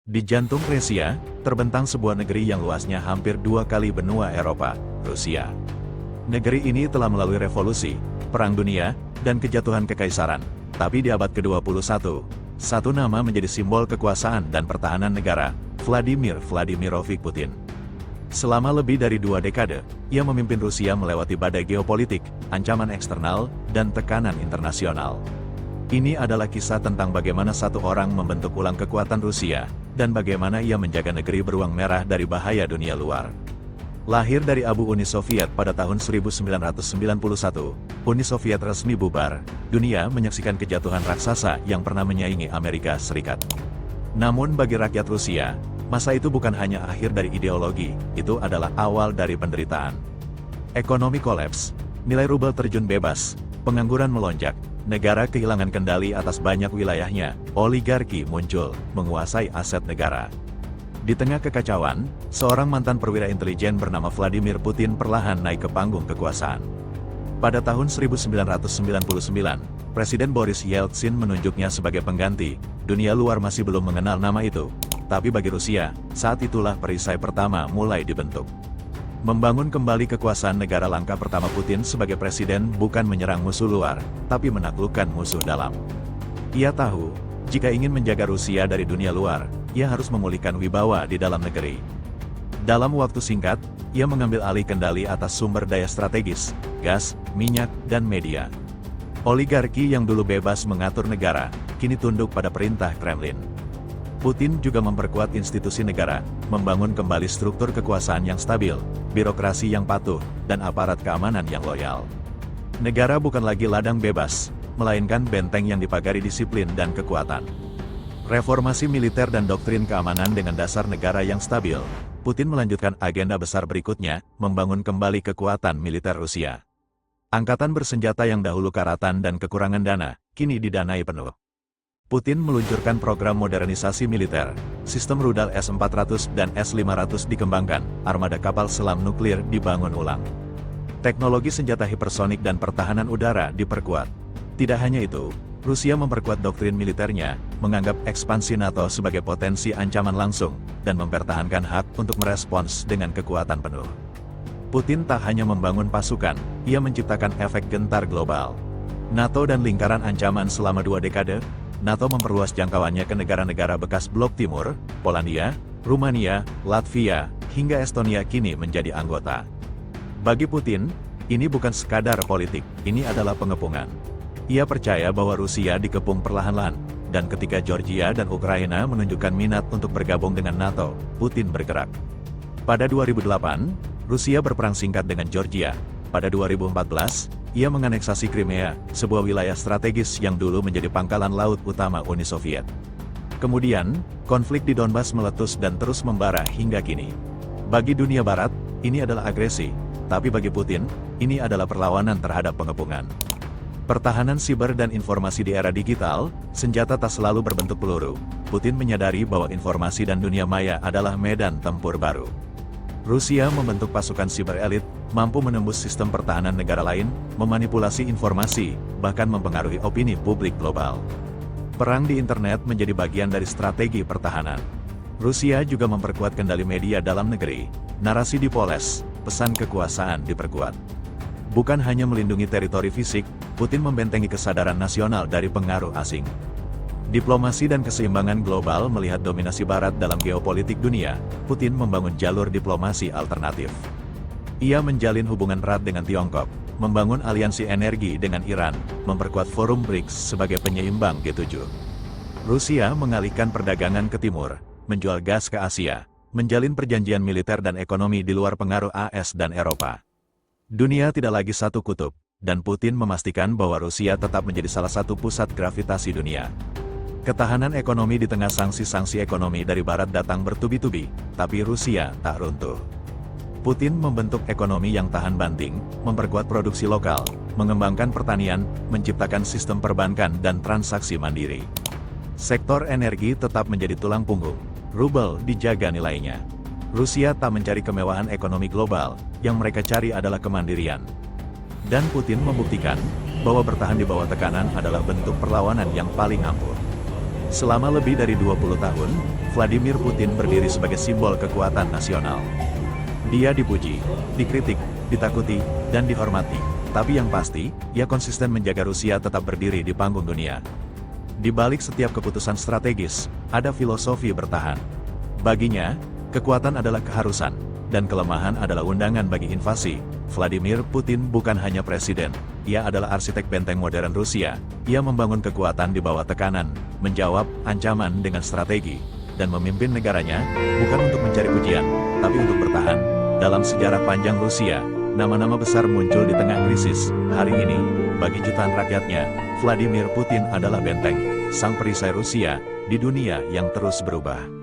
Di jantung Rusia, terbentang sebuah negeri yang luasnya hampir 2 kali benua Eropa, Rusia. Negeri ini telah melalui revolusi, perang dunia, dan kejatuhan kekaisaran. Tapi di abad ke-21, satu nama menjadi simbol kekuasaan dan pertahanan negara, Vladimir Vladimirovich Putin. Selama lebih dari 2 dekade, ia memimpin Rusia melewati badai geopolitik, ancaman eksternal, dan tekanan internasional. Ini adalah kisah tentang bagaimana satu orang membentuk ulang kekuatan Rusia, dan bagaimana ia menjaga negeri beruang merah dari bahaya dunia luar. Lahir dari abu Uni Soviet pada tahun 1991, Uni Soviet resmi bubar, dunia menyaksikan kejatuhan raksasa yang pernah menyaingi Amerika Serikat. Namun bagi rakyat Rusia, masa itu bukan hanya akhir dari ideologi, itu adalah awal dari penderitaan. Ekonomi kolaps, nilai rubel terjun bebas, pengangguran melonjak, negara kehilangan kendali atas banyak wilayahnya, oligarki muncul, menguasai aset negara. Di tengah kekacauan, seorang mantan perwira intelijen bernama Vladimir Putin perlahan naik ke panggung kekuasaan. Pada tahun 1999, Presiden Boris Yeltsin menunjuknya sebagai pengganti. Dunia luar masih belum mengenal nama itu. Tapi bagi Rusia, saat itulah perisai pertama mulai dibentuk. Membangun kembali kekuasaan negara langkah pertama Putin sebagai presiden bukan menyerang musuh luar, tapi menaklukkan musuh dalam. Ia tahu, jika ingin menjaga Rusia dari dunia luar, ia harus memulihkan wibawa di dalam negeri. Dalam waktu singkat, ia mengambil alih kendali atas sumber daya strategis, gas, minyak, dan media. Oligarki yang dulu bebas mengatur negara, kini tunduk pada perintah Kremlin. Putin juga memperkuat institusi negara, membangun kembali struktur kekuasaan yang stabil, birokrasi yang patuh, dan aparat keamanan yang loyal. Negara bukan lagi ladang bebas, melainkan benteng yang dipagari disiplin dan kekuatan. Reformasi militer dan doktrin keamanan dengan dasar negara yang stabil, Putin melanjutkan agenda besar berikutnya, membangun kembali kekuatan militer Rusia. Angkatan bersenjata yang dahulu karatan dan kekurangan dana, kini didanai penuh. Putin meluncurkan program modernisasi militer, sistem rudal S-400 dan S-500 dikembangkan, armada kapal selam nuklir dibangun ulang. Teknologi senjata hipersonik dan pertahanan udara diperkuat. Tidak hanya itu, Rusia memperkuat doktrin militernya, menganggap ekspansi NATO sebagai potensi ancaman langsung, dan mempertahankan hak untuk merespons dengan kekuatan penuh. Putin tak hanya membangun pasukan, ia menciptakan efek gentar global. NATO dan lingkaran ancaman selama 2 dekade, NATO memperluas jangkauannya ke negara-negara bekas Blok Timur, Polandia, Rumania, Latvia, hingga Estonia kini menjadi anggota. Bagi Putin, ini bukan sekadar politik, ini adalah pengepungan. Ia percaya bahwa Rusia dikepung perlahan-lahan, dan ketika Georgia dan Ukraina menunjukkan minat untuk bergabung dengan NATO, Putin bergerak. Pada 2008, Rusia berperang singkat dengan Georgia. Pada 2014, ia menganeksasi Crimea, sebuah wilayah strategis yang dulu menjadi pangkalan laut utama Uni Soviet. Kemudian, konflik di Donbas meletus dan terus membara hingga kini. Bagi dunia barat, ini adalah agresi, tapi bagi Putin, ini adalah perlawanan terhadap pengepungan. Pertahanan siber dan informasi di era digital, senjata tak selalu berbentuk peluru. Putin menyadari bahwa informasi dan dunia maya adalah medan tempur baru. Rusia membentuk pasukan siber elit, mampu menembus sistem pertahanan negara lain, memanipulasi informasi, bahkan mempengaruhi opini publik global. Perang di internet menjadi bagian dari strategi pertahanan. Rusia juga memperkuat kendali media dalam negeri, narasi dipoles, pesan kekuasaan diperkuat. Bukan hanya melindungi teritori fisik, Putin membentengi kesadaran nasional dari pengaruh asing. Diplomasi dan keseimbangan global melihat dominasi Barat dalam geopolitik dunia, Putin membangun jalur diplomasi alternatif. Ia menjalin hubungan erat dengan Tiongkok, membangun aliansi energi dengan Iran, memperkuat forum BRICS sebagai penyeimbang G7. Rusia mengalihkan perdagangan ke timur, menjual gas ke Asia, menjalin perjanjian militer dan ekonomi di luar pengaruh AS dan Eropa. Dunia tidak lagi satu kutub, dan Putin memastikan bahwa Rusia tetap menjadi salah satu pusat gravitasi dunia. Ketahanan ekonomi di tengah sanksi-sanksi ekonomi dari Barat datang bertubi-tubi, tapi Rusia tak runtuh. Putin membentuk ekonomi yang tahan banting, memperkuat produksi lokal, mengembangkan pertanian, menciptakan sistem perbankan dan transaksi mandiri. Sektor energi tetap menjadi tulang punggung, rubel dijaga nilainya. Rusia tak mencari kemewahan ekonomi global, yang mereka cari adalah kemandirian. Dan Putin membuktikan bahwa bertahan di bawah tekanan adalah bentuk perlawanan yang paling ampuh. Selama lebih dari 20 tahun, Vladimir Putin berdiri sebagai simbol kekuatan nasional. Dia dipuji, dikritik, ditakuti, dan dihormati. Tapi yang pasti, ia konsisten menjaga Rusia tetap berdiri di panggung dunia. Di balik setiap keputusan strategis, ada filosofi bertahan. Baginya, kekuatan adalah keharusan, dan kelemahan adalah undangan bagi invasi. Vladimir Putin bukan hanya presiden, ia adalah arsitek benteng modern Rusia. Ia membangun kekuatan di bawah tekanan, menjawab ancaman dengan strategi, dan memimpin negaranya, bukan untuk mencari pujian, tapi untuk bertahan. Dalam sejarah panjang Rusia, nama-nama besar muncul di tengah krisis. Hari ini, bagi jutaan rakyatnya, Vladimir Putin adalah benteng, sang perisai Rusia, di dunia yang terus berubah.